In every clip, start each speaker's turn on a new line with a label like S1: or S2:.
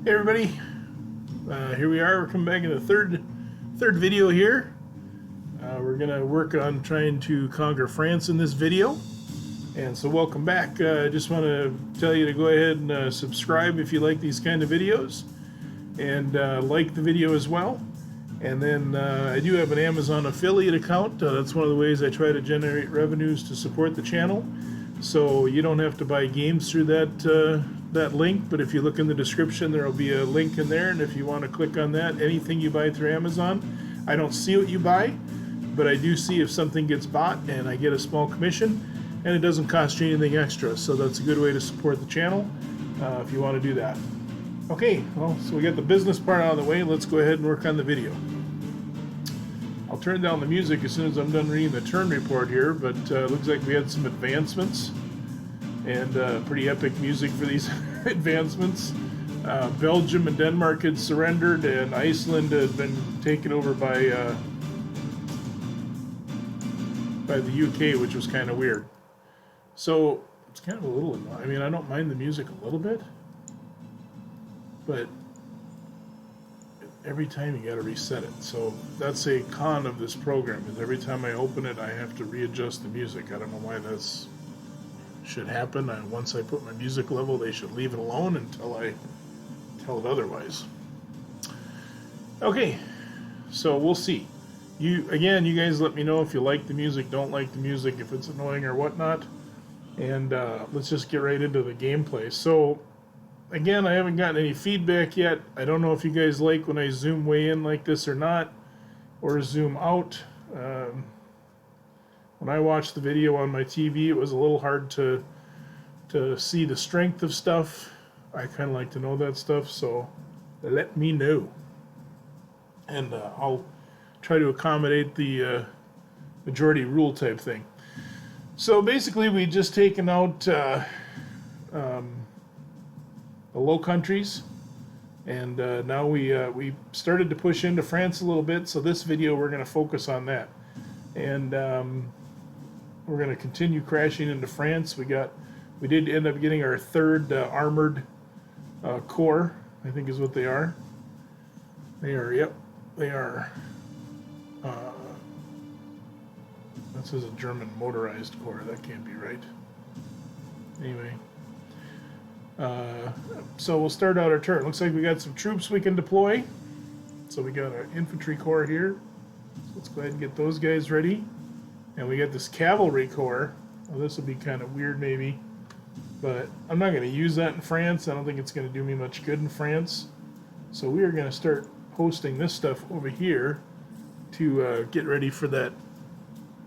S1: Hey everybody, here we are. We're coming back in the third video here. We're gonna work on trying to conquer France in this video, and so welcome back. I just want to tell you to go ahead and subscribe if you like these kind of videos, and like the video as well. And then I do have an Amazon affiliate account. That's one of the ways I try to generate revenues to support the channel. So you don't have to buy games through that link, but if you look in the description, there will be a link in there, and if you want to click on that, anything you buy through Amazon, I don't see what you buy, but I do see if something gets bought, and I get a small commission, and it doesn't cost you anything extra, so that's a good way to support the channel if you want to do that. Okay, well, so we got the business part out of the way. Let's go ahead and work on the video. I'll turn down the music as soon as I'm done reading the turn report here, but looks like we had some advancements, and pretty epic music for these advancements. Belgium and Denmark had surrendered, and Iceland had been taken over by the UK, which was kind of weird. So it's kind of a little annoying. I mean, I don't mind the music a little bit, but every time you got to reset it. So that's a con of this program, is every time I open it, I have to readjust the music. I don't know why that's should happen. Once I put my music level, they should leave it alone until I tell it otherwise. Okay, so we'll see. You guys let me know if you like the music, don't like the music, if it's annoying or whatnot, and let's just get right into the gameplay. So again, I haven't gotten any feedback yet. I don't know if you guys like when I zoom way in like this or not, or zoom out. When I watched the video on my TV, it was a little hard to see the strength of stuff. I kind of like to know that stuff, so let me know. And I'll try to accommodate the majority rule type thing. So basically, we just taken out the Low Countries, and now we started to push into France a little bit. So this video, we're going to focus on that, and we're going to continue crashing into France. We did end up getting our third armored corps, I think is what they are. They are, yep, they are. That says a German motorized corps. That can't be right. Anyway. So we'll start out our turn. Looks like we got some troops we can deploy. So we got our infantry corps here. So let's go ahead and get those guys ready. And we got this cavalry corps. Well, this will be kind of weird maybe, but I'm not going to use that in France. I don't think it's going to do me much good in France. So we are going to start posting this stuff over here to get ready for that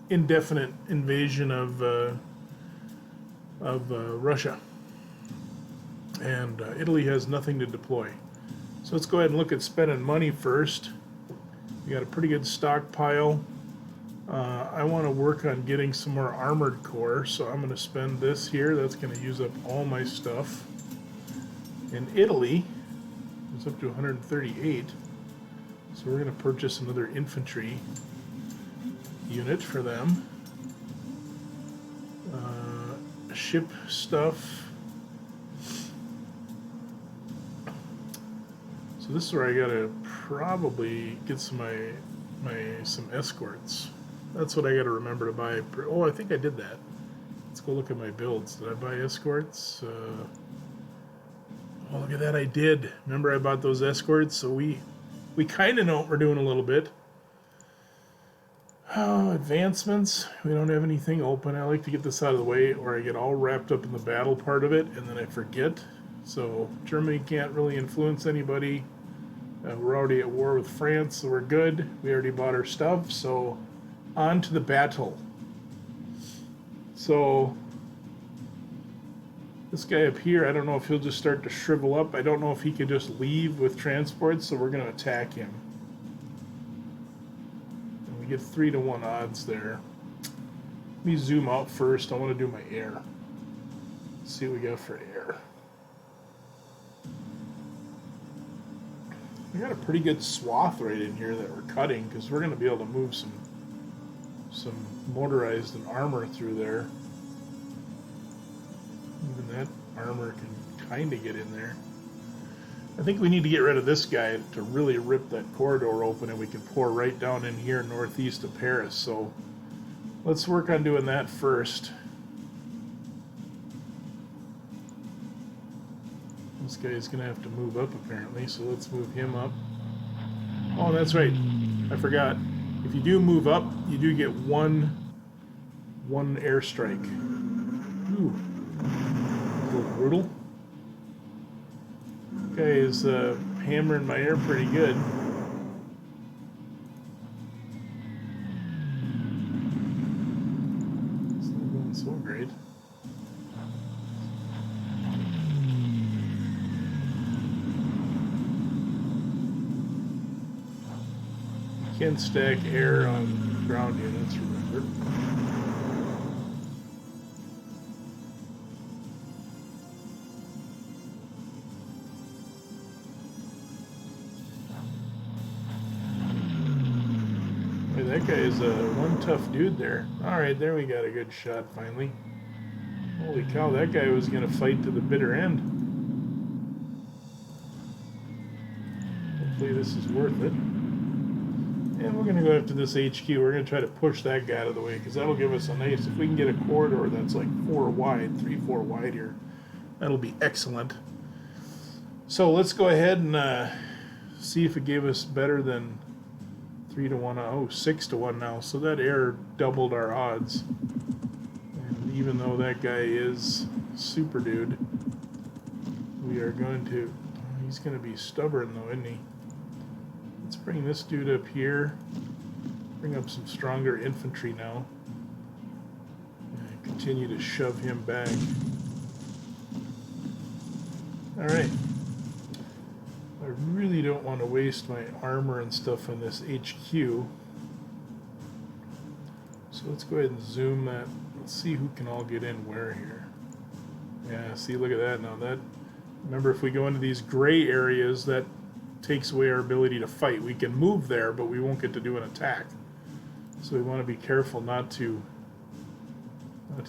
S1: indefinite invasion of Russia. And Italy has nothing to deploy. So let's go ahead and look at spending money first. We got a pretty good stockpile. I want to work on getting some more armored corps, so I'm going to spend this here. That's going to use up all my stuff. In Italy, it's up to 138. So we're going to purchase another infantry unit for them. Ship stuff. So this is where I gotta probably get some escorts. That's what I gotta remember to buy. Oh, I think I did that. Let's go look at my builds. Did I buy escorts? Oh, look at that, I did. Remember I bought those escorts, so we kind of know what we're doing a little bit. Oh, advancements. We don't have anything open. I like to get this out of the way, or I get all wrapped up in the battle part of it, and then I forget. So Germany can't really influence anybody. We're already at war with France, so we're good. We already bought our stuff, so on to the battle. So this guy up here, I don't know if he'll just start to shrivel up. I don't know if he could just leave with transports, so we're going to attack him. And we get 3-to-1 odds there. Let me zoom out first. I want to do my air. Let's see what we got for air. We got a pretty good swath right in here that we're cutting, because we're going to be able to move some motorized and armor through there. Even that armor can kind of get in there. I think we need to get rid of this guy to really rip that corridor open, and we can pour right down in here northeast of Paris. So let's work on doing that first. This guy's going to have to move up apparently, so let's move him up. Oh, that's right. I forgot. If you do move up, you do get one airstrike. Ooh. A little brutal. Guy is hammering my air pretty good. It's not going so great. You can stack air on ground units, remember. That guy is one tough dude there. Alright, there we got a good shot finally. Holy cow, that guy was going to fight to the bitter end. Hopefully this is worth it. And we're going to go after this HQ. We're going to try to push that guy out of the way, because that'll give us a nice... If we can get a corridor that's like 4 wide, 3-4 wide here, that'll be excellent. So let's go ahead and see if it gave us better than 3 to 1. Oh, 6 to 1 now. So that air doubled our odds. And even though that guy is super dude, we are going to... He's going to be stubborn though, isn't he? Let's bring this dude up here. Bring up some stronger infantry now. And continue to shove him back. Alright. I really don't want to waste my armor and stuff on this HQ. So let's go ahead and zoom that. Let's see who can all get in where here. Yeah, see, look at that now. That, remember, if we go into these gray areas, that takes away our ability to fight. We can move there, but we won't get to do an attack. So we want to be careful not to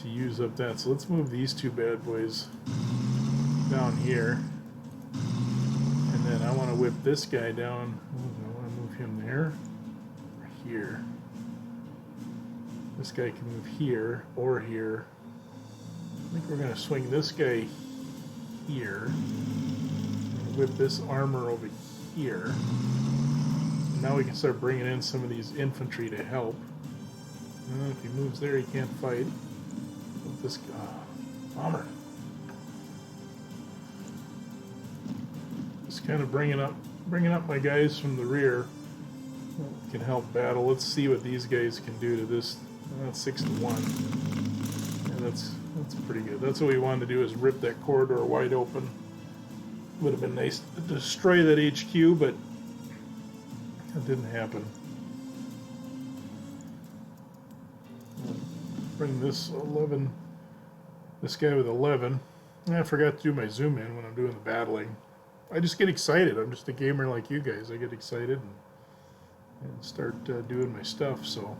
S1: use up that. So let's move these two bad boys down here. And then I want to whip this guy down. I want to move him there or here. This guy can move here or here. I think we're going to swing this guy here. And whip this armor over here. And now we can start bringing in some of these infantry to help. If he moves there, he can't fight. With this guy. Bomber. Just kind of bringing up my guys from the rear can help battle. Let's see what these guys can do to this. 6 to 1. Yeah, that's pretty good. That's what we wanted to do, is rip that corridor wide open. Would have been nice to destroy that HQ, but that didn't happen. Bring this 11. This guy with 11. I forgot to do my zoom in when I'm doing the battling. I just get excited. I'm just a gamer like you guys. I get excited and start doing my stuff. So,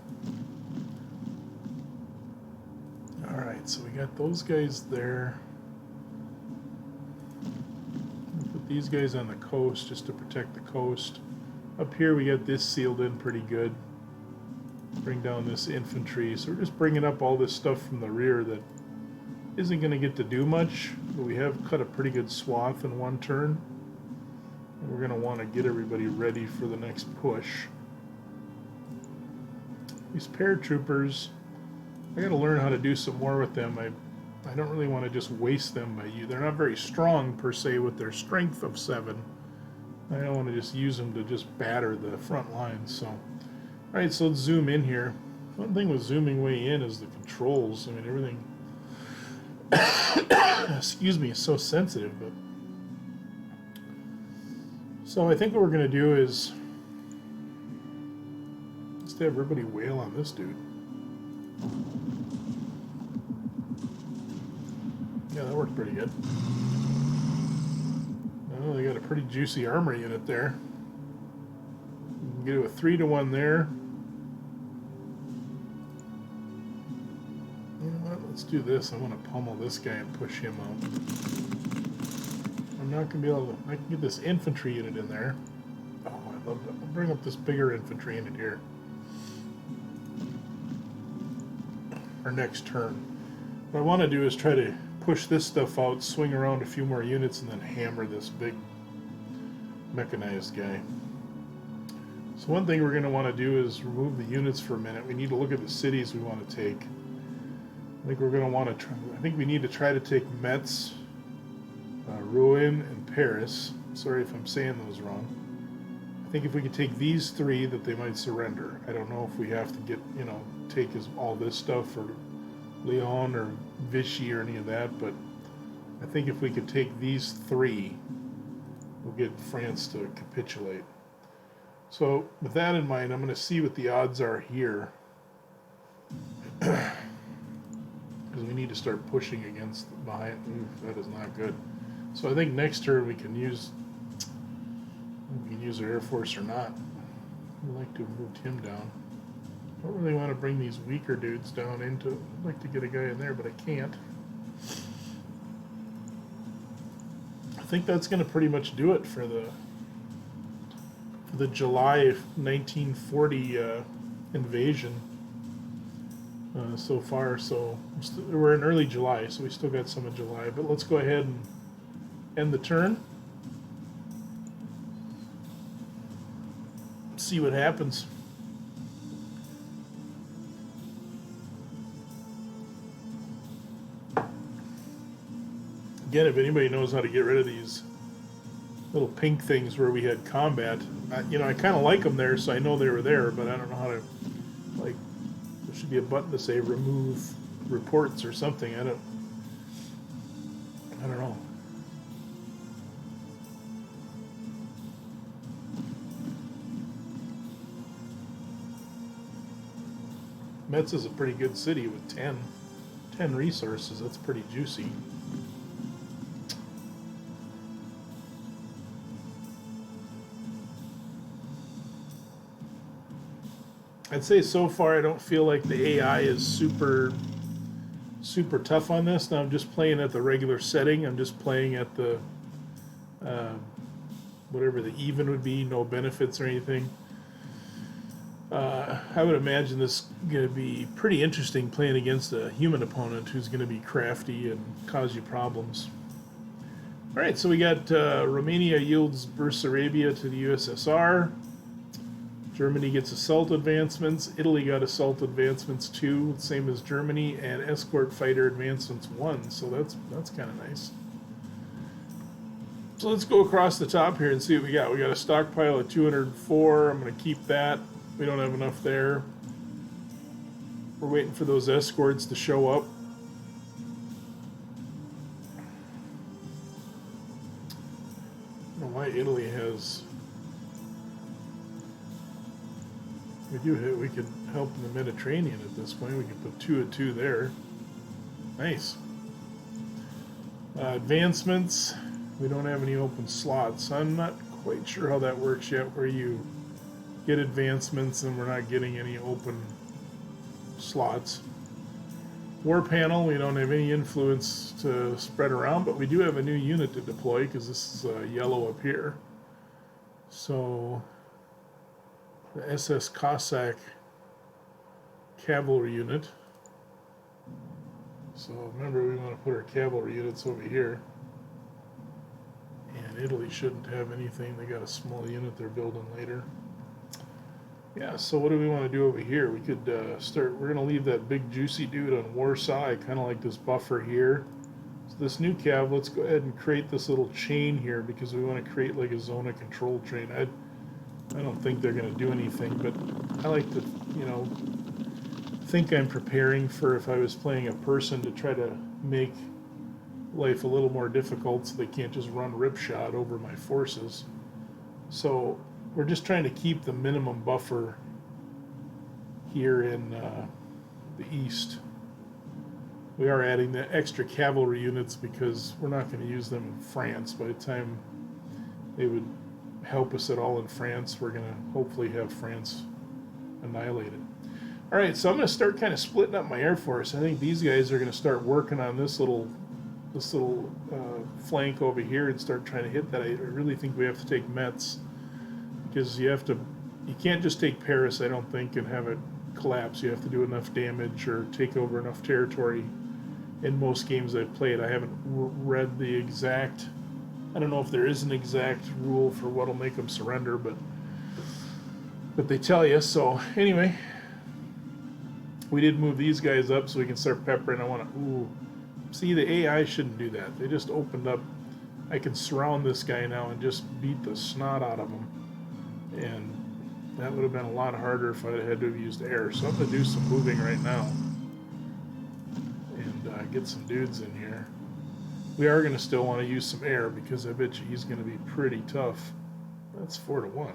S1: all right. So we got those guys there. We'll put these guys on the coast just to protect the coast. Up here we got this sealed in pretty good. Bring down this infantry. So we're just bringing up all this stuff from the rear that isn't going to get to do much, but we have cut a pretty good swath in one turn. And we're going to want to get everybody ready for the next push. These paratroopers, I got to learn how to do some more with them. I don't really want to just waste them by you. They're not very strong per se with their strength of 7. I don't want to just use them to just batter the front lines. So, all right, so let's zoom in here. One thing with zooming way in is the controls. I mean, everything, excuse me, is so sensitive. But so I think what we're going to do is just have everybody wail on this dude. Yeah, that worked pretty good. Well, they got a pretty juicy armor unit there. We can get it with 3 to 1 there. You know what? Let's do this. I want to pummel this guy and push him out. I'm not going to be able to... I can get this infantry unit in there. Oh, I love that. I'll bring up this bigger infantry unit here. Our next turn. What I want to do is try to push this stuff out, swing around a few more units, and then hammer this big mechanized guy. So one thing we're going to want to do is remove the units for a minute. We need to look at the cities we want to take. I think we're going to want to try... I think we need to try to take Metz, Rouen, and Paris. Sorry if I'm saying those wrong. I think if we could take these three, that they might surrender. I don't know if we have to get, you know, take all this stuff, or Lyon or Vichy or any of that, but I think if we could take these three, we'll get France to capitulate. So with that in mind, I'm going to see what the odds are here, because we need to start pushing against behind. Ooh, that is not good. So I think next turn we can use our Air Force or not. I'd like to have moved him down. I don't really want to bring these weaker dudes down into... I'd like to get a guy in there, but I can't. I think that's going to pretty much do it for the July 1940 invasion so far. So we're in early July, so we still got some of July. But let's go ahead and end the turn. See what happens. Again, if anybody knows how to get rid of these little pink things where we had combat, you know, I kind of like them there, so I know they were there, but I don't know how to, like, there should be a button to say remove reports or something. I don't know. Metz is a pretty good city with 10 resources. That's pretty juicy. I'd say so far I don't feel like the AI is super tough on this. Now I'm just playing at the regular setting. I'm just playing at the whatever the even would be, no benefits or anything. I would imagine this is going to be pretty interesting playing against a human opponent who's going to be crafty and cause you problems. All right, so we got Romania yields Bessarabia to the USSR. Germany gets assault advancements. Italy got assault advancements too, same as Germany, and escort fighter advancements 1. So that's kind of nice. So let's go across the top here and see what we got. We got a stockpile of 204. I'm going to keep that. We don't have enough there. We're waiting for those escorts to show up. I don't know why Italy has... We could help in the Mediterranean at this point. We could put 2 and 2 there. Nice. Advancements. We don't have any open slots. I'm not quite sure how that works yet, where you get advancements and we're not getting any open slots. War panel, we don't have any influence to spread around, but we do have a new unit to deploy because this is yellow up here. So... the SS Cossack cavalry unit. So remember, we want to put our cavalry units over here. And Italy shouldn't have anything. They got a small unit they're building later. Yeah, so what do we want to do over here? We could start, we're going to leave that big juicy dude on Warsaw. I kind of like this buffer here. So this new cav, let's go ahead and create this little chain here because we want to create like a zone of control train. I don't think they're going to do anything, but I like to, you know, think I'm preparing for if I was playing a person to try to make life a little more difficult so they can't just run ripshot over my forces. So we're just trying to keep the minimum buffer here in the east. We are adding the extra cavalry units because we're not going to use them in France. By the time they would help us at all in France, we're going to hopefully have France annihilated. Alright, so I'm going to start kind of splitting up my Air Force. I think these guys are going to start working on this little this little flank over here and start trying to hit that. I really think we have to take Mets, because you can't just take Paris, I don't think, and have it collapse. You have to do enough damage or take over enough territory. In most games I've played, I haven't read the exact, I don't know if there is an exact rule for what'll make them surrender, but they tell you. So anyway, we did move these guys up so we can start peppering. I want to, see, the AI shouldn't do that. They just opened up. I can surround this guy now and just beat the snot out of him. And that would have been a lot harder if I had to have used air. So I'm going to do some moving right now. And get some dudes in here. We are going to still want to use some air, because I bet you he's going to be pretty tough. That's 4-1.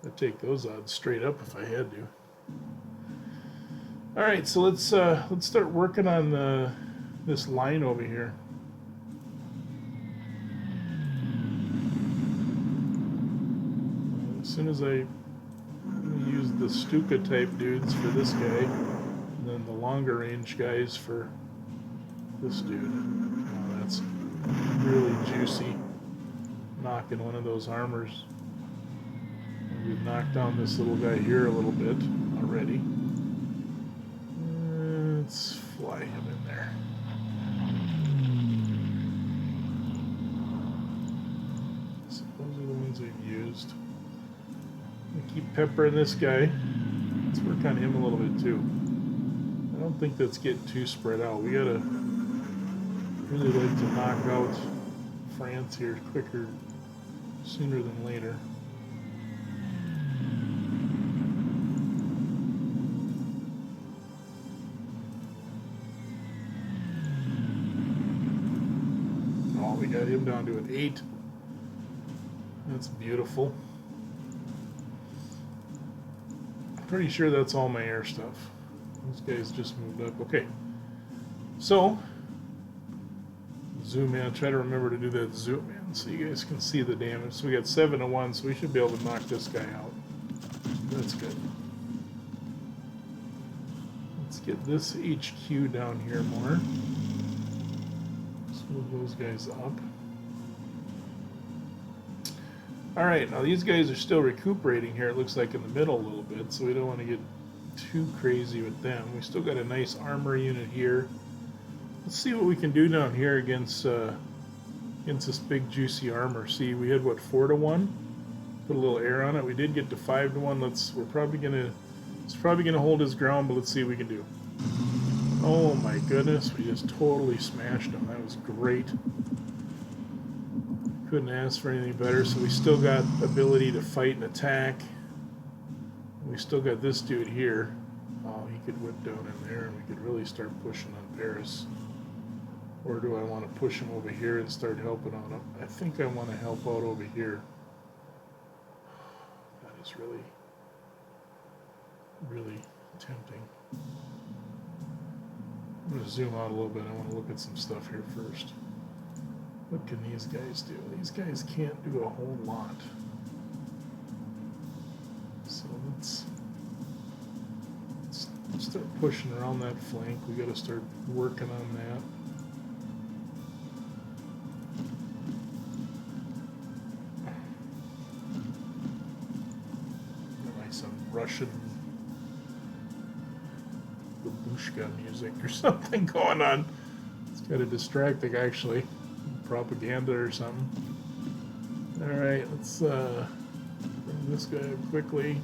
S1: I'd take those odds straight up if I had to. All right, so let's start working on this line over here. As soon as I use the Stuka type dudes for this guy, and then the longer range guys for this dude. Oh, that's really juicy. Knocking one of those armors. We've knocked down this little guy here a little bit already. Let's fly him in there. So those are the ones we've used. We keep peppering this guy. Let's work on him a little bit too. I don't think that's getting too spread out. We gotta really like to knock out France here quicker, sooner than later. Oh, we got him down to an 8. That's beautiful. I'm pretty sure that's all my air stuff. These guys just moved up. Okay. So, zoom in. Try to remember to do that zoom in so you guys can see the damage. So we got 7-1, so we should be able to knock this guy out. That's good. Let's get this HQ down here more. Let's move those guys up. Alright, now these guys are still recuperating here, it looks like, in the middle a little bit, so we don't want to get too crazy with them. We still got a nice armor unit here. Let's see what we can do down here against this big juicy armor. See, we had what, 4-1? Put a little air on it. We did get to 5-1. It's probably gonna hold his ground, but let's see what we can do. Oh my goodness, we just totally smashed him. That was great. Couldn't ask for anything better. So we still got ability to fight and attack. We still got this dude here. Oh, he could whip down in there, and we could really start pushing on Paris. Or do I want to push him over here and start helping out him? I think I want to help out over here. That is really, really tempting. I'm going to zoom out a little bit. I want to look at some stuff here first. What can these guys do? These guys can't do a whole lot. So let's start pushing around that flank. We got to start working on that. Like some Russian babushka music or something going on. It's kind of distracting, actually. Propaganda or something. Alright, let's bring this guy up quickly.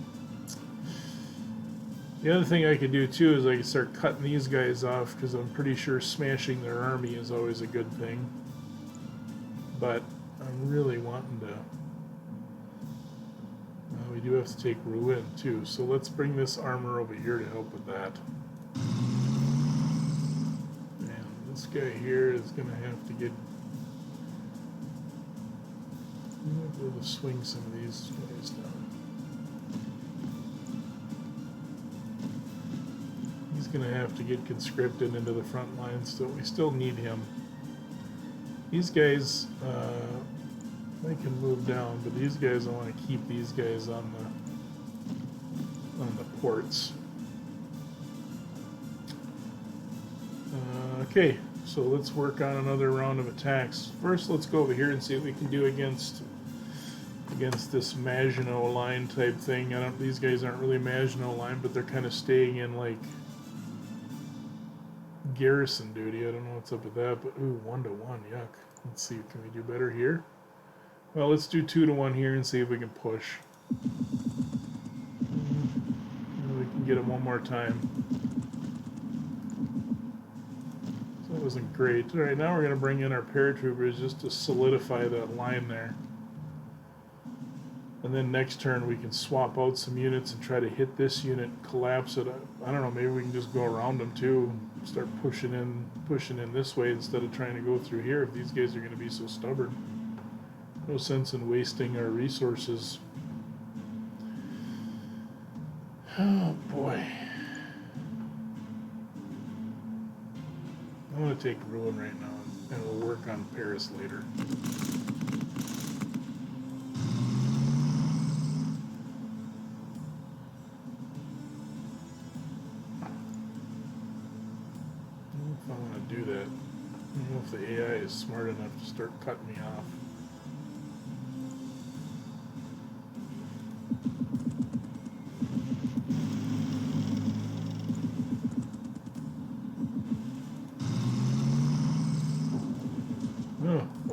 S1: The other thing I could do too is I could start cutting these guys off, because I'm pretty sure smashing their army is always a good thing. But I'm really wanting to... we do have to take Rouen too, so let's bring this armor over here to help with that. And this guy here is going to have to get... I'm going to be able to swing some of these guys down. He's going to have to get conscripted into the front lines, so we still need him. These guys, they can move down, but these guys, I want to keep these guys on the ports. Okay, So let's work on another round of attacks. First, let's go over here and see what we can do against this Maginot Line type thing. These guys aren't really Maginot Line, but they're kind of staying in like garrison duty. I don't know what's up with that, but ooh, 1-1, yuck. Let's see, can we do better here? Well, let's do 2-1 here and see if we can push. We can get them one more time. So that wasn't great. All right, now we're going to bring in our paratroopers just to solidify that line there. And then next turn we can swap out some units and try to hit this unit, collapse it. I don't know, maybe we can just go around them too, start pushing in this way instead of trying to go through here if these guys are going to be so stubborn. No sense in wasting our resources. Oh boy. I'm going to take Ruin right now and we'll work on Paris later. I want to do that. I don't know if the AI is smart enough to start cutting me off.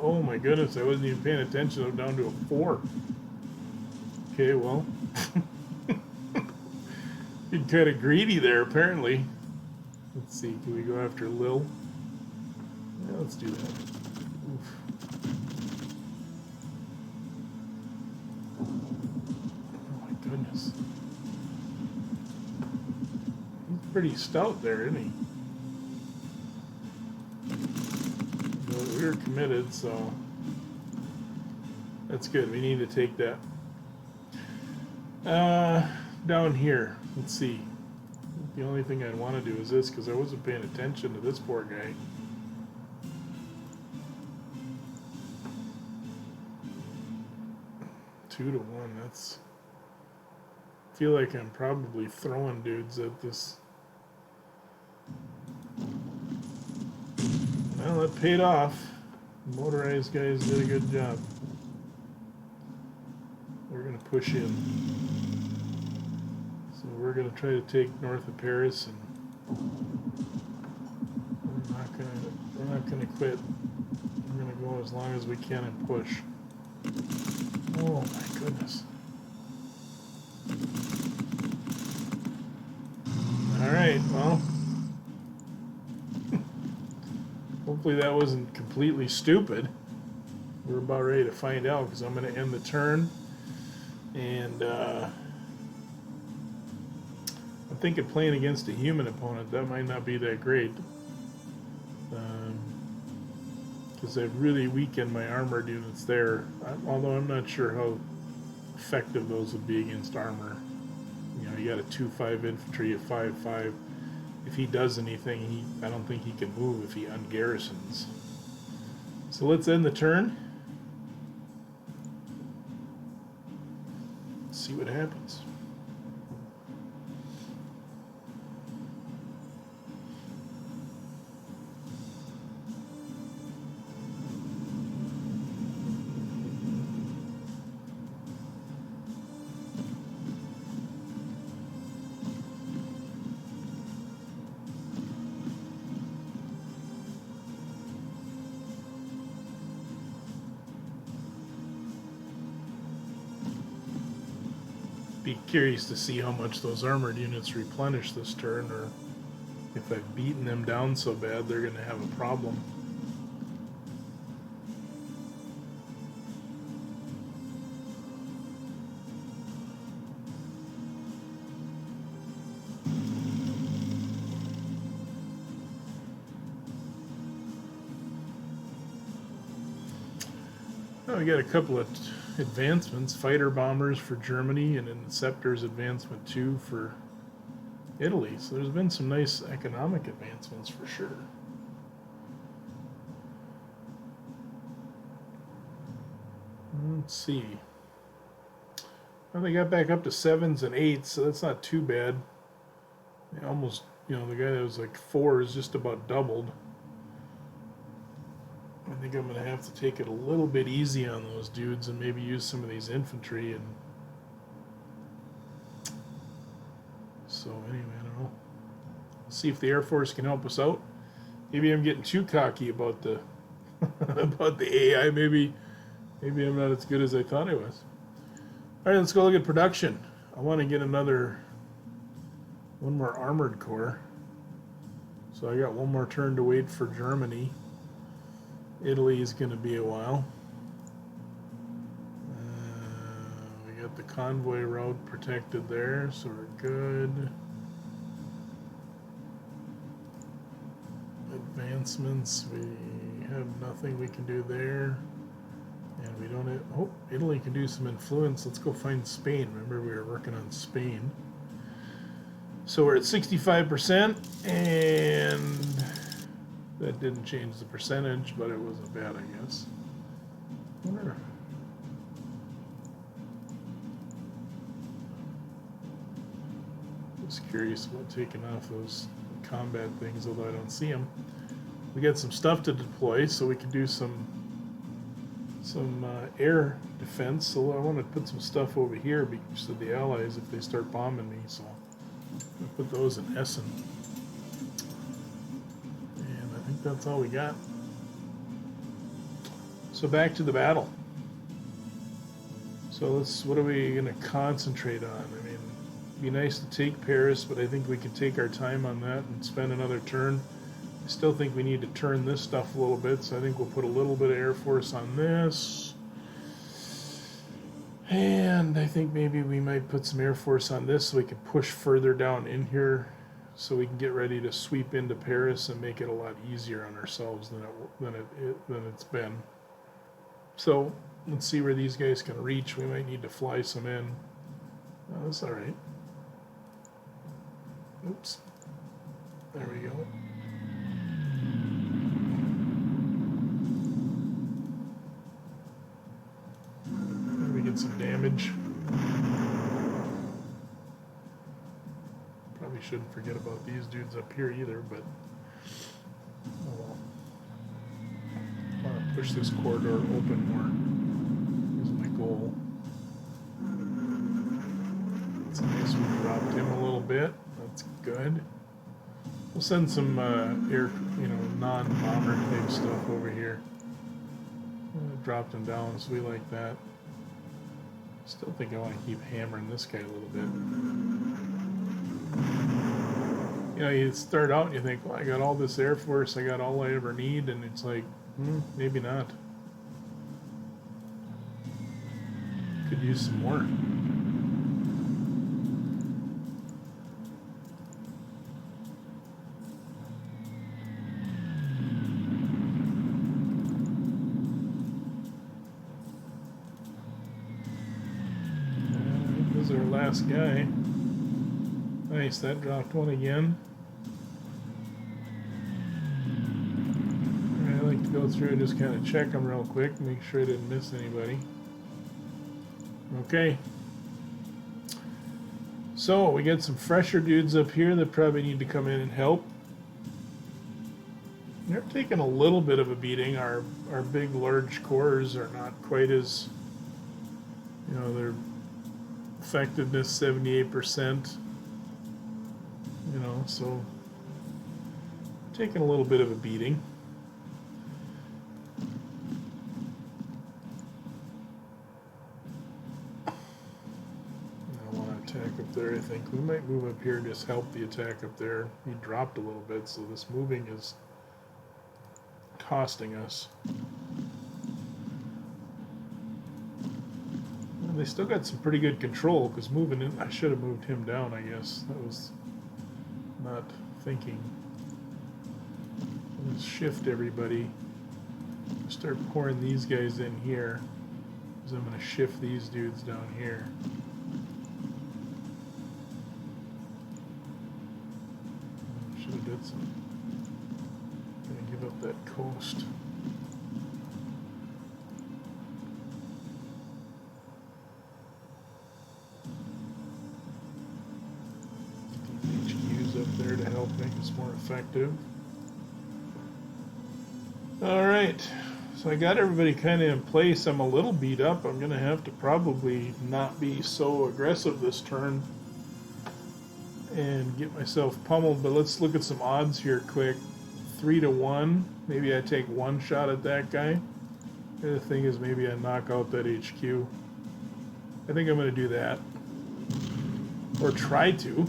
S1: Oh my goodness, I wasn't even paying attention. I'm down to a 4. Okay, well. Getting kind of greedy there, apparently. Let's see, can we go after Lil? Yeah, let's do that. Oof. Oh my goodness. He's pretty stout there, isn't he? But we're committed, so that's good. We need to take that. Down here, let's see. The only thing I'd want to do is this, because I wasn't paying attention to this poor guy. Two to one, that's... I feel like I'm probably throwing dudes at this. Well, that paid off. The motorized guys did a good job. We're going to push in. So we're going to try to take north of Paris, and we're not going to quit. We're going to go as long as we can and push. Oh my goodness. All right, well, hopefully that wasn't completely stupid. We're about ready to find out, because I'm going to end the turn, and I'm thinking playing against a human opponent, that might not be that great, because I've really weakened my armored units there, although I'm not sure how effective those would be against armor. You know, you got a 2-5 infantry, a 5-5. If he does anything, I don't think he can move if he ungarrisons. So let's end the turn. See what happens. Be curious to see how much those armored units replenish this turn, or if I've beaten them down so bad they're going to have a problem. Oh, we got a couple of advancements, fighter bombers for Germany, and Inceptor's advancement 2 for Italy. So there's been some nice economic advancements for sure. Let's see. Well, they got back up to 7s and 8s, so that's not too bad. They almost, you know, the guy that was like 4 is just about doubled. I think I'm going to have to take it a little bit easy on those dudes and maybe use some of these infantry. And so anyway, I don't know. See if the Air Force can help us out. Maybe I'm getting too cocky about the about the AI. Maybe I'm not as good as I thought I was. All right, let's go look at production. I want to get one more armored core. So I got one more turn to wait for Germany. Italy is going to be a while. We got the convoy route protected there, so we're good. Advancements, we have nothing we can do there. And we don't have, oh, Italy can do some influence. Let's go find Spain. Remember, we were working on Spain. So we're at 65%, and that didn't change the percentage, but it wasn't bad, I guess. Just curious about taking off those combat things, although I don't see them. We got some stuff to deploy, so we can do some air defense. So I want to put some stuff over here because of the Allies if they start bombing me. So I'll put those in Essen. And I think that's all we got. So back to the battle. So what are we going to concentrate on? I mean, it'd be nice to take Paris, but I think we can take our time on that and spend another turn. I still think we need to turn this stuff a little bit, so I think we'll put a little bit of Air Force on this. And I think maybe we might put some Air Force on this so we can push further down in here so we can get ready to sweep into Paris and make it a lot easier on ourselves than it's been. So let's see where these guys can reach. We might need to fly some in. Oh, that's all right. Oops. There we go. We get some damage. Probably shouldn't forget about these dudes up here either, but oh well. I want to push this corridor open more. Is my goal. It's nice we dropped him a little bit. That's good. We'll send some air, non-bomber type stuff over here. Dropped him down, so we like that. Still think I want to keep hammering this guy a little bit. You start out and you think, well, I got all this Air Force, I got all I ever need, and it's like, maybe not. Could use some more. Our last guy. Nice, that dropped one again. I like to go through and just kind of check them real quick, make sure I didn't miss anybody. Okay. So we got some fresher dudes up here that probably need to come in and help. They're taking a little bit of a beating. Our big, large cores are not quite as, they're effectiveness 78%, so taking a little bit of a beating. I want to attack up there. I think we might move up here and just help the attack up there. He dropped a little bit, so this moving is costing us. They still got some pretty good control because moving in, I should have moved him down, I guess. That was not thinking. Let's shift everybody. Start pouring these guys in here because I'm going to shift these dudes down here. Should have did some. Going to give up that coast. There to help make us more effective. All right, So I got everybody kind of in place. I'm a little beat up. I'm going to have to probably not be so aggressive this turn and get myself pummeled. But let's look at some odds here quick. 3-1. Maybe I take one shot at that guy. The other thing is maybe I knock out that HQ. I think I'm going to do that. Or try to.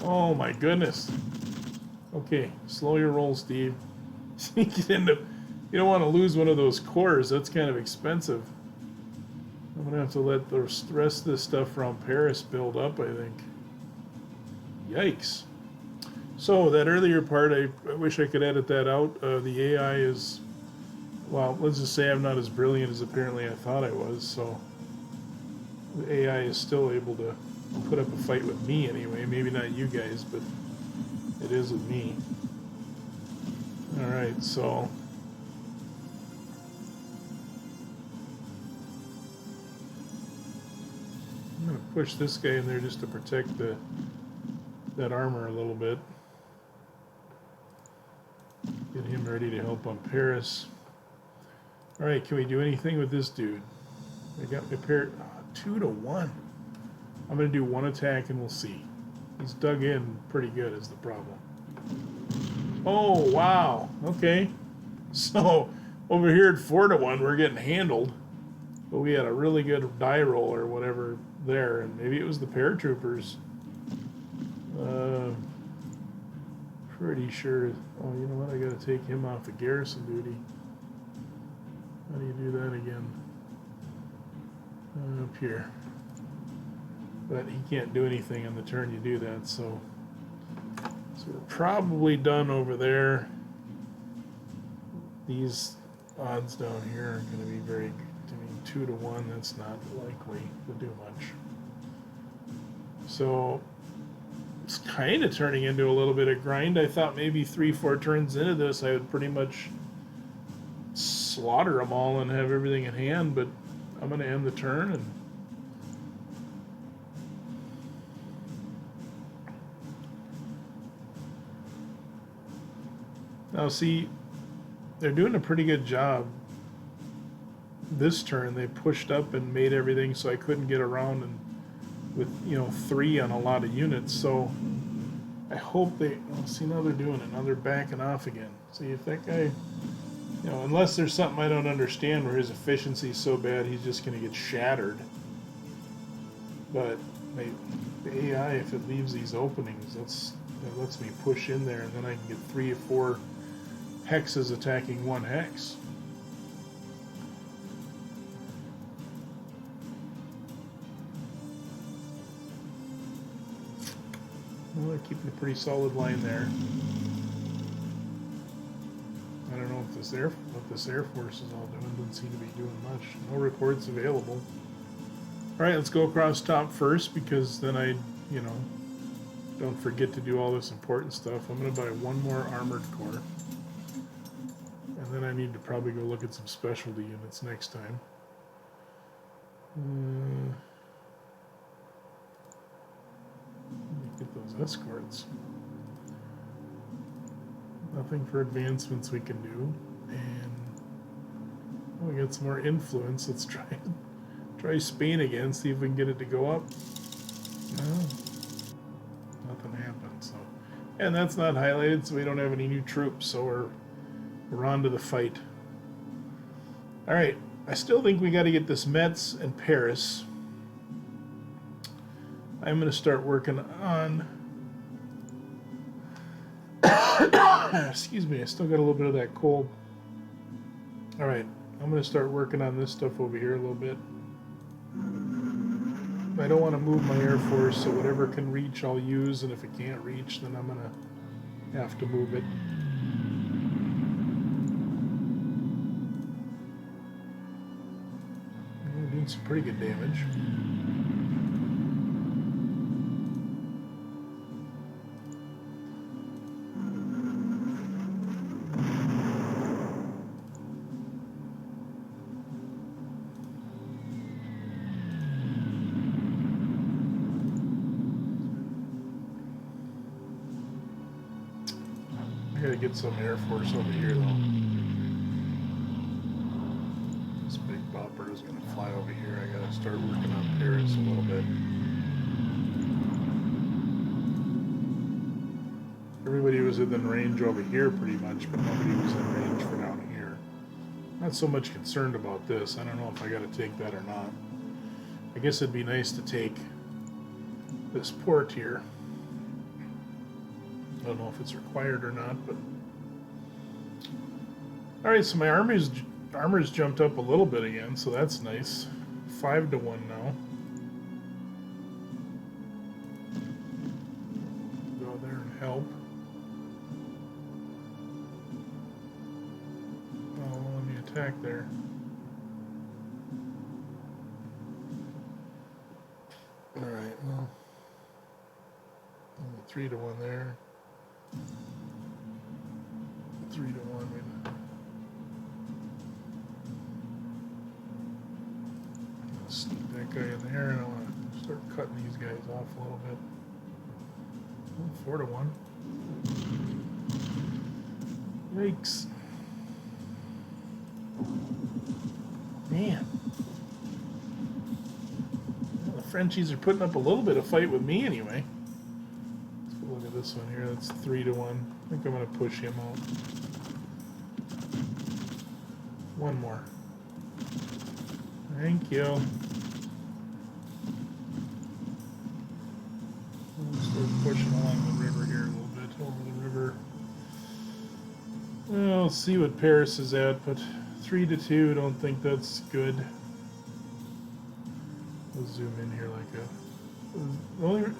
S1: Oh my goodness. Okay, slow your roll, Steve. You don't want to lose one of those cores. That's kind of expensive. I'm going to have to let the rest of this stuff around Paris build up, I think. Yikes. So, that earlier part, I wish I could edit that out. The AI is, well, let's just say I'm not as brilliant as apparently I thought I was, so the AI is still able to put up a fight with me anyway. Maybe not you guys, but it is with me. Alright, so I'm going to push this guy in there just to protect that armor a little bit. Get him ready to help on Paris. Alright, can we do anything with this dude? I got my pair 2-1. I'm going to do one attack and we'll see. He's dug in pretty good is the problem. Oh, wow. Okay. So, over here at 4-1, we're getting handled. But we had a really good die roll or whatever there. And maybe it was the paratroopers. Pretty sure. Oh, you know what? I got to take him off of garrison duty. How do you do that again? Up here. But he can't do anything on the turn you do that, so we're probably done over there. These odds down here are going to be very, I mean, 2-1, that's not likely to do much. So it's kind of turning into a little bit of grind. I thought maybe 3-4 turns into this I would pretty much slaughter them all and have everything in hand, but I'm going to end the turn and now see, they're doing a pretty good job. This turn they pushed up and made everything so I couldn't get around and with 3 on a lot of units. So I hope they see now they're doing it. Now they're backing off again. See if that guy, unless there's something I don't understand where his efficiency is so bad he's just going to get shattered. But the AI, if it leaves these openings, that lets me push in there and then I can get 3 or 4 hexes attacking one hex. Well, they're keeping a pretty solid line there. I don't know what this Air Force is all doing. Doesn't seem to be doing much. No reports available. All right, let's go across top first because then I, don't forget to do all this important stuff. I'm going to buy one more armored core. And then I need to probably go look at some specialty units next time. Get those escorts. Nothing for advancements we can do. And we got some more influence. Let's try Spain again, see if we can get it to go up. No. Nothing happened. So, and that's not highlighted, so we don't have any new troops, so we're on to the fight. Alright, I still think we got to get this Metz and Paris. I'm going to start working on... Excuse me, I still got a little bit of that cold. Alright, I'm going to start working on this stuff over here a little bit. I don't want to move my Air Force, so whatever can reach I'll use, and if it can't reach, then I'm going to have to move it. We're doing some pretty good damage. get some Air Force over here, though. This big bopper is going to fly over here. I got to start working on Paris a little bit. Everybody was within range over here pretty much, but nobody was in range for down here. Not so much concerned about this. I don't know if I got to take that or not. I guess it'd be nice to take this port here. I don't know if it's required or not, but... Alright, so my armor's jumped up a little bit again, so that's nice. 5-1 now. Go there and help. Oh, let me attack there. Alright, well... 3-1 there. 3-1, maybe. Sneak that guy in there, and I want to start cutting these guys off a little bit. Oh, 4-1. Yikes. Man. Well, the Frenchies are putting up a little bit of fight with me anyway. Let's go look at this one here. That's 3-1. I think I'm going to push him out. One more. Thank you. We'll start pushing along the river here a little bit, over the river. Well, let's see what Paris is at, but 3-2, don't think that's good. We'll zoom in here like a...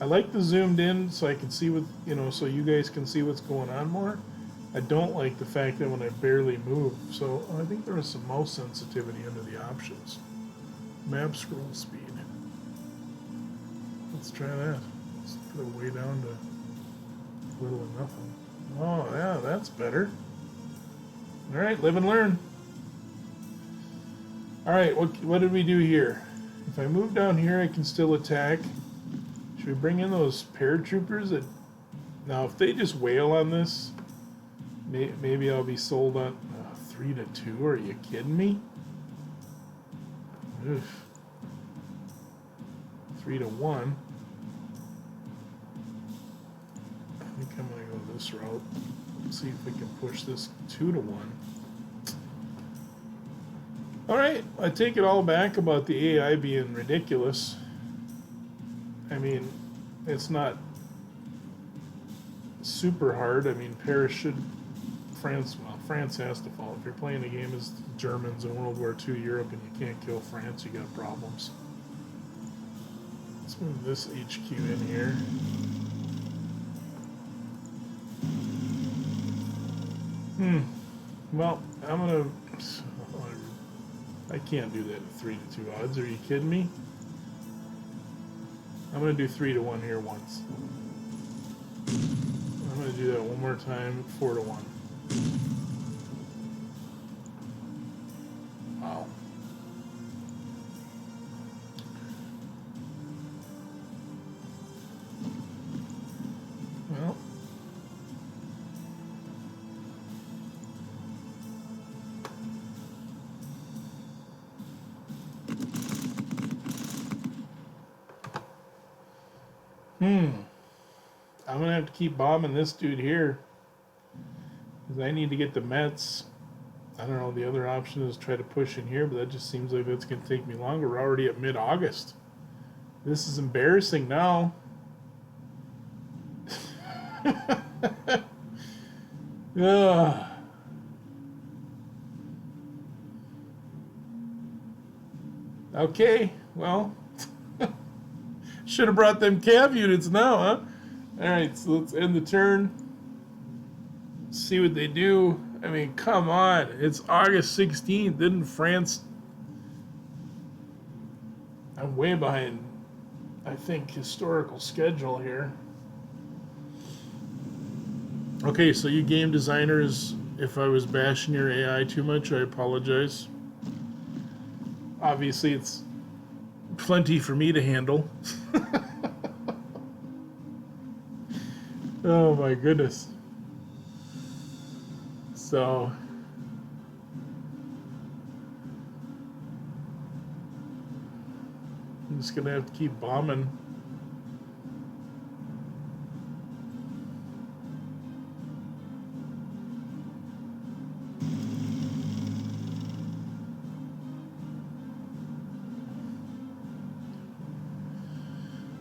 S1: I like the zoomed in so I can see what, so you guys can see what's going on more. I don't like the fact that when I barely move, so I think there is some mouse sensitivity under the options. Map scroll speed. Let's try that. Let's put it way down to little or nothing. Oh, yeah, that's better. Alright, live and learn. Alright, what did we do here? If I move down here, I can still attack. Should we bring in those paratroopers? Now, if they just wail on this, maybe I'll be sold on 3-2. Are you kidding me? Oof. 3-1. I think I'm going to go this route. Let's see if we can push this 2-1. Alright, I take it all back about the AI being ridiculous. I mean, it's not super hard. I mean, Paris should... France has to fall. If you're playing a game as Germans in World War II Europe and you can't kill France, you got problems. Let's move this HQ in here. Well, I'm gonna... I can't do that at 3-2 odds. Are you kidding me? I'm gonna do 3-1 here once. I'm gonna do that one more time at 4-1. Wow. Well. I'm gonna have to keep bombing this dude here. Because I need to get the Mets. I don't know, the other option is try to push in here, but that just seems like that's going to take me longer. We're already at mid-August. This is embarrassing now. Ugh. Okay, well, should have brought them cav units now, huh? Alright, so let's end the turn. See what they do. I mean, come on. It's August 16th. Didn't France... I'm way behind, I think, historical schedule here. Okay, so you game designers, if I was bashing your AI too much, I apologize. Obviously, it's plenty for me to handle. Oh my goodness. So I'm just gonna have to keep bombing.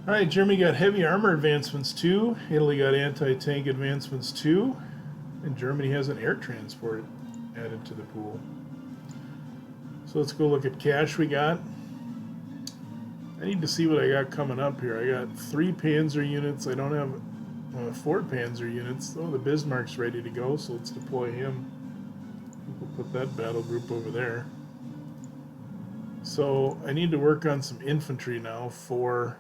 S1: Alright, Germany got heavy armor advancements too. Italy got anti-tank advancements too. And Germany has an air transport added to the pool. So let's go look at cash we got. I need to see what I got coming up here. I got 3 Panzer units. I don't have 4 Panzer units. Oh, the Bismarck's ready to go, so let's deploy him. We'll put that battle group over there. So I need to work on some infantry now for...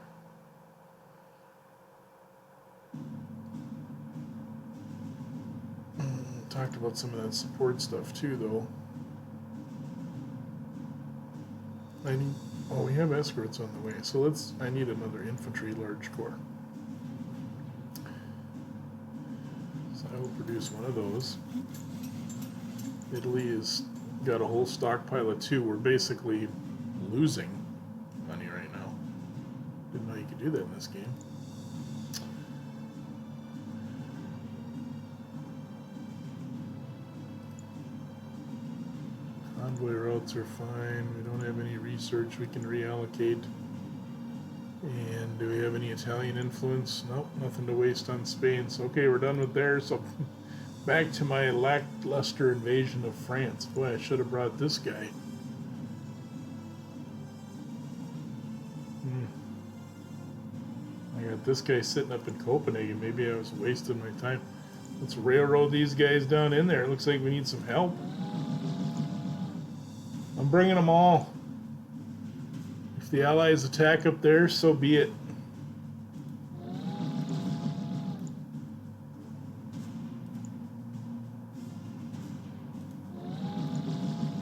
S1: Talked about some of that support stuff too, though. Oh, we have escorts on the way, so I need another infantry large corps. So I will produce one of those. Italy has got a whole stockpile of 2. We're basically losing money right now. Didn't know you could do that in this game. Convoy routes are fine. We don't have any research we can reallocate. And do we have any Italian influence? Nope, nothing to waste on Spain. So okay, we're done with there. So back to my lackluster invasion of France. Boy, I should have brought this guy. I got this guy sitting up in Copenhagen. Maybe I was wasting my time. Let's railroad these guys down in there. It looks like we need some help. I'm bringing them all. If the Allies attack up there, so be it.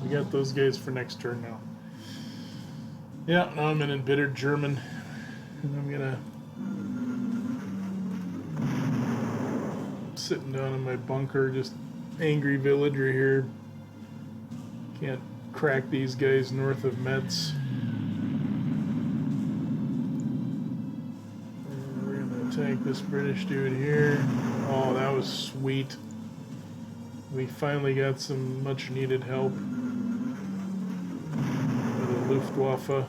S1: We got those guys for next turn now. Yeah, now I'm an embittered German. And I'm gonna... sitting down in my bunker, just angry villager here. Can't crack these guys north of Metz. And we're gonna attack this British dude here. Oh, that was sweet. We finally got some much needed help with the Luftwaffe.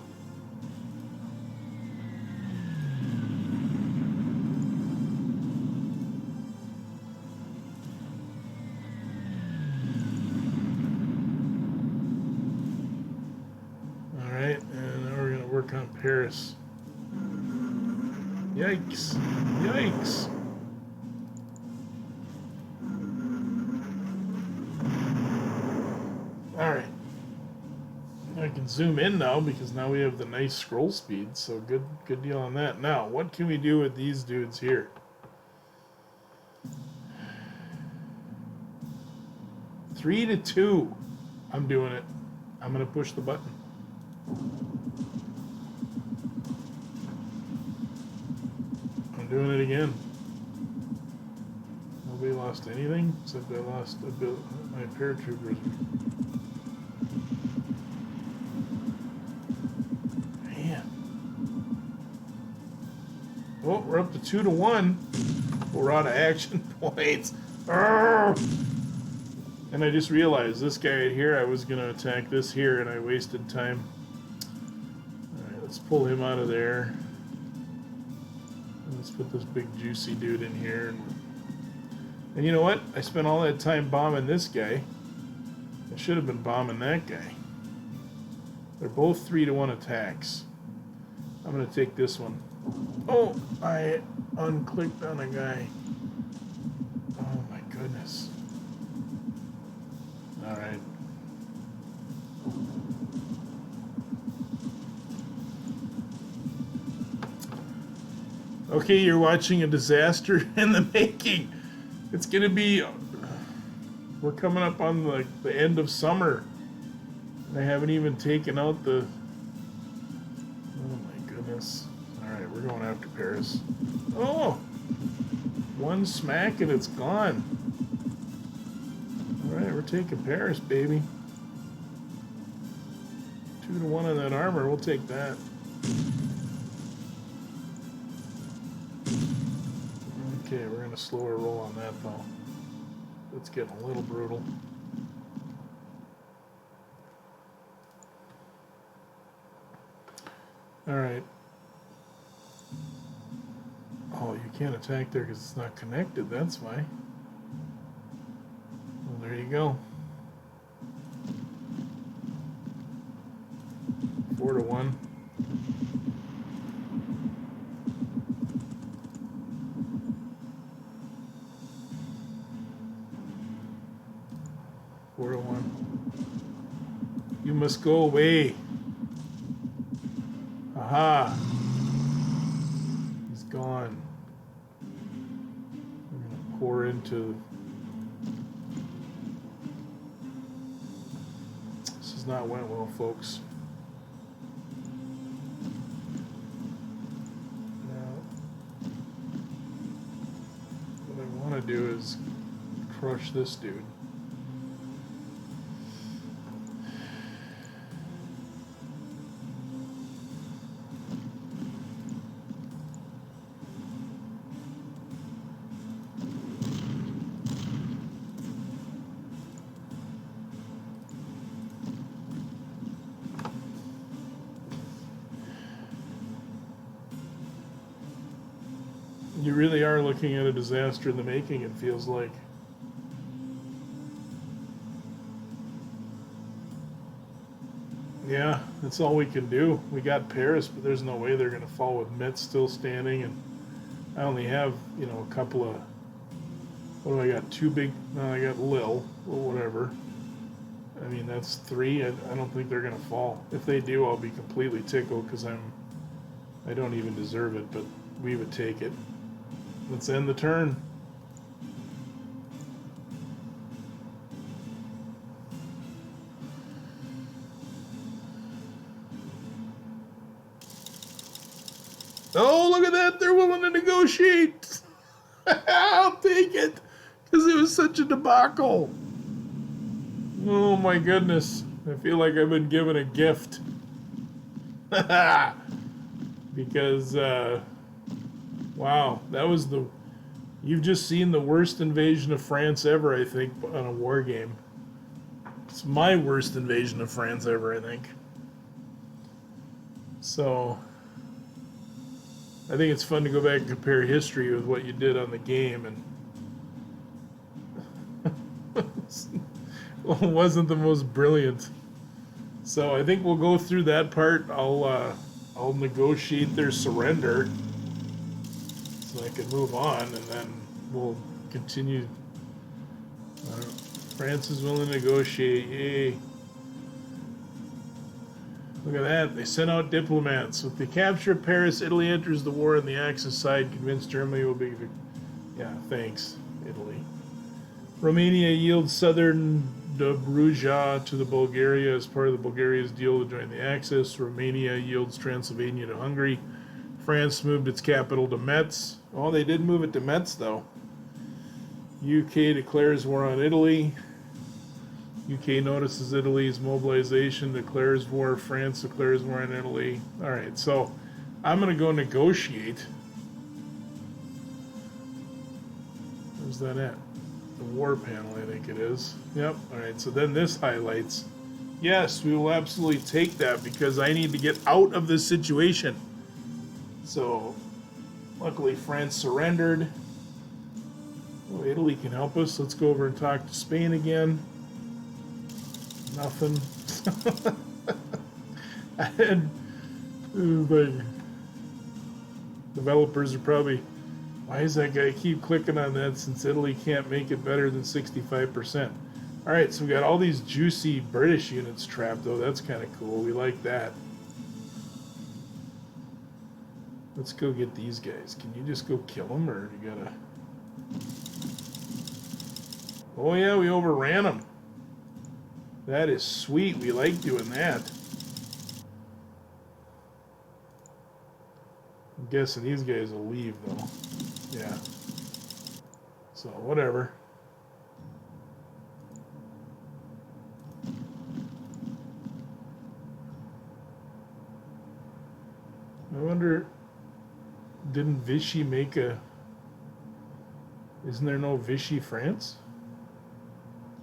S1: On Paris. Yikes. Yikes. Alright. I can zoom in now because now we have the nice scroll speed, so good deal on that. Now, what can we do with these dudes here? Three to 2. I'm doing it. I'm gonna push the button. Doing it again. Nobody lost anything except I lost a bit my paratroopers. Man. Oh, we're up to 2 to 1. We're out of action points. Arrgh! And I just realized this guy right here, I was going to attack this here and I wasted time. Alright, let's pull him out of there. Let's put this big juicy dude in here. And you know what? I spent all that time bombing this guy. I should have been bombing that guy. They're both 3 to 1 attacks. I'm going to take this one. Oh, I unclicked on a guy. Oh my goodness. All right. Okay, you're watching a disaster in the making. It's going to be... We're coming up on the end of summer. And I haven't even taken out the... Oh my goodness. Alright, we're going after Paris. Oh! One smack and it's gone. Alright, we're we're taking Paris, baby. 2-1 on that armor. We'll take that. Okay, we're going to slow our roll on that, though. It's getting a little brutal. All right. Oh, you can't attack there because it's not connected. That's why. Well, there you go. 4-1. You must go away. Aha. He's gone. We're going to pour into... This has not went well, folks. Now, what I want to do is crush this dude. You really are looking at a disaster in the making, it feels like. Yeah, that's all we can do. We got Paris, but there's no way they're going to fall with Metz still standing. And I only have, you know, a couple of... What do I got? Two big... No, I got Lille, or whatever. I mean, that's three. I don't think they're going to fall. If they do, I'll be completely tickled because I don't even deserve it, but we would take it. Let's end the turn. Oh, look at that. They're willing to negotiate. I'll take it because it was such a debacle. Oh, my goodness. I feel like I've been given a gift. Because... wow, that was the... You've just seen the worst invasion of France ever, I think, on a war game. It's my worst invasion of France ever, I think. So, I think it's fun to go back and compare history with what you did on the game, and... well, it wasn't the most brilliant. So, I think we'll go through that part. I'll negotiate their surrender, so I can move on, and then we'll continue. France is willing to negotiate. Yay. Look at that. They sent out diplomats. With the capture of Paris, Italy enters the war on the Axis side, convinced Germany will be... Yeah, thanks, Italy. Romania yields southern Dobruja to the Bulgaria as part of the Bulgaria's deal to join the Axis. Romania yields Transylvania to Hungary. France moved its capital to Metz. Oh, they did move it to Metz, though. UK declares war on Italy. UK notices Italy's mobilization, declares war. France declares war on Italy. All right, so I'm going to go negotiate. Where's that at? The war panel, I think it is. Yep. All right, so then this highlights. Yes, we will absolutely take that because I need to get out of this situation. So, luckily France surrendered. Oh, Italy can help us. Let's go over and talk to Spain again. Nothing. And like, developers are probably, why is that guy keep clicking on that since Italy can't make it better than 65%? All right, so we got all these juicy British units trapped, though. That's kind of cool. We like that. Let's go get these guys. Can you just go kill them, or you gotta... Oh yeah, we overran them. That is sweet. We like doing that. I'm guessing these guys will leave, though. Yeah. So, whatever. wonder, didn't Vichy make a... Isn't there no Vichy France?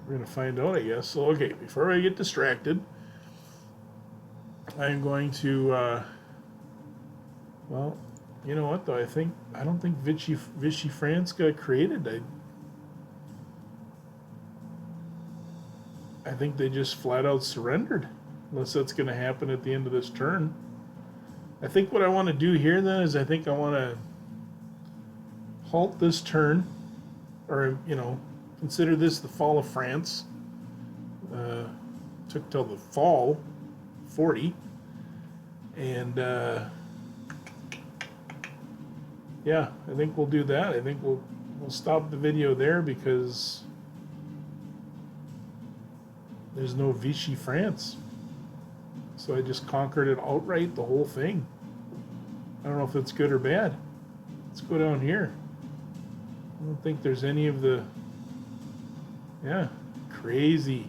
S1: We're going to find out, I guess. So, okay, before I get distracted, I'm going to, well, you know what, though? I don't think Vichy France got created. I think they just flat out surrendered, unless that's going to happen at the end of this turn. I think what I want to do here, then, is I think I want to halt this turn, or, you know, consider this the fall of France. Took till the fall, 40. And, yeah, I think we'll do that. I think we'll stop the video there because there's no Vichy France. So I just conquered it outright, the whole thing. I don't know if it's good or bad. Let's go down here. I don't think there's any of the... Yeah, crazy.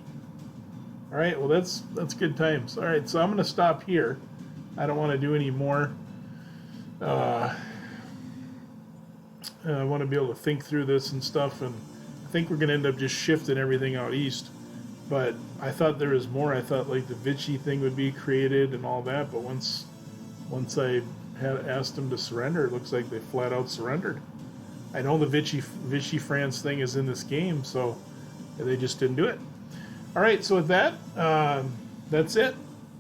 S1: All right, well, that's good times. All right, so I'm going to stop here. I don't want to do any more. I want to be able to think through this and stuff, and I think we're going to end up just shifting everything out east. But I thought there was more. I thought like the Vichy thing would be created and all that, but once I had asked them to surrender, it looks like they flat out surrendered. I know the Vichy France thing is in this game, so they just didn't do it. All right, so with that, that's it.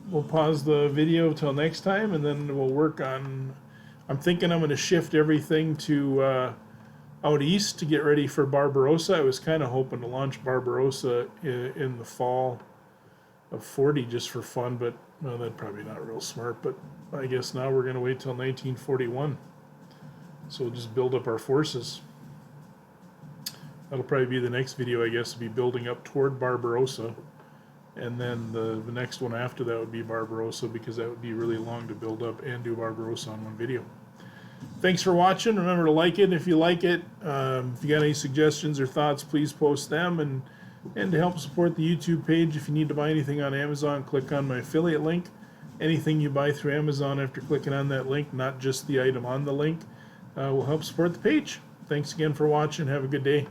S1: We'll pause the video till next time, and then we'll work on... I'm thinking I'm going to shift everything to out east to get ready for Barbarossa. I was kind of hoping to launch Barbarossa in the fall of 40 just for fun, but well, that's probably not real smart. But I guess now we're going to wait till 1941. So we'll just build up our forces. That'll probably be the next video, I guess, will be building up toward Barbarossa. And then the next one after that would be Barbarossa, because that would be really long to build up and do Barbarossa on one video. Thanks for watching. Remember to like it if you like it. If you got any suggestions or thoughts, please post them. And to help support the YouTube page, if you need to buy anything on Amazon, click on my affiliate link. Anything you buy through Amazon after clicking on that link, not just the item on the link, will help support the page. Thanks again for watching. Have a good day.